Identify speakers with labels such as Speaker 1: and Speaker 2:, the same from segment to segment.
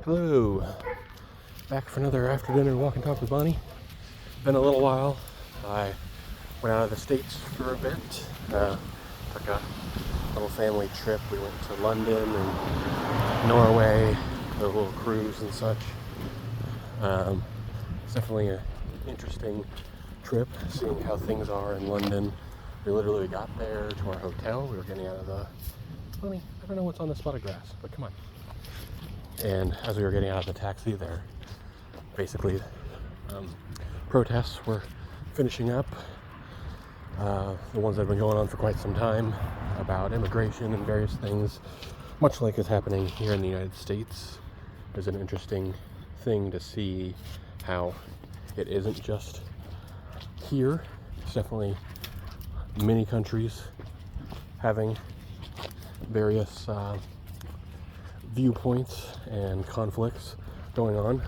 Speaker 1: Hello, back for another after dinner walk and talk with Bonnie. Been a little while. I went out of the States for a bit. Took a little family trip. We went to London and Norway, a little cruise and such. It's definitely an interesting trip, seeing how things are in London. We literally got there to our hotel. We were getting out of the... Bonnie, I don't know what's on this spot of grass, but come on. And as we were getting out of the taxi there, basically protests were finishing up. The ones that have been going on for quite some time about immigration and various things, much like is happening here in the United States. Is an interesting thing to see how it isn't just here. It's definitely many countries having various viewpoints and conflicts going on.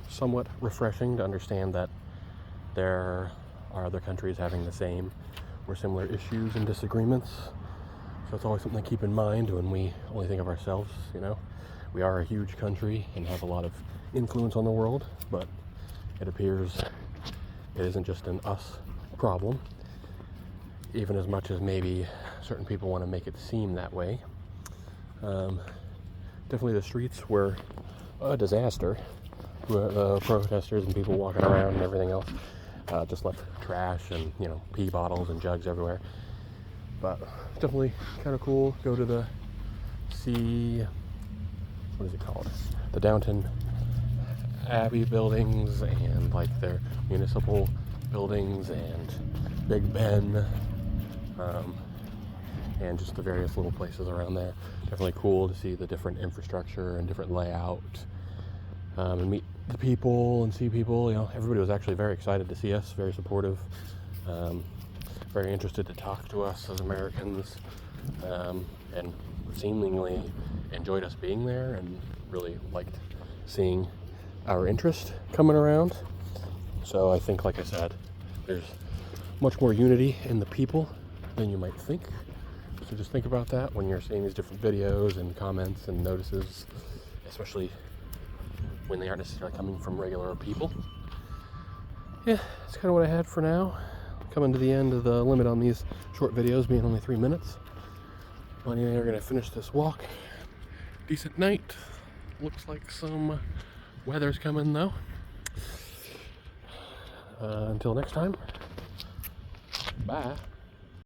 Speaker 1: Somewhat refreshing to understand that there are other countries having the same or similar issues and disagreements. So it's always something to keep in mind when we only think of ourselves, you know. We are a huge country and have a lot of influence on the world, but it appears it isn't just an us problem, even as much as maybe certain people want to make it seem that way. Definitely the streets were a disaster. Protesters and people walking around and everything else just left trash and, you know, pee bottles and jugs everywhere. But definitely kind of cool. Go to the what is it called? The Downton Abbey buildings and like their municipal buildings and Big Ben. And just the various little places around there. Definitely cool to see the different infrastructure and different layout, and meet the people and see people. You know, everybody was actually very excited to see us, very supportive, very interested to talk to us as Americans, and seemingly enjoyed us being there and really liked seeing our interest coming around. So I think, like I said, there's much more unity in the people than you might think. So just think about that when you're seeing these different videos and comments and notices, especially when they aren't necessarily coming from regular people. Yeah, that's kind of what I had for now. Coming to the end of the limit on these short videos, being only 3 minutes. Bonnie and I are going to finish this walk. Decent night. Looks like some weather's coming though. Until next time, bye.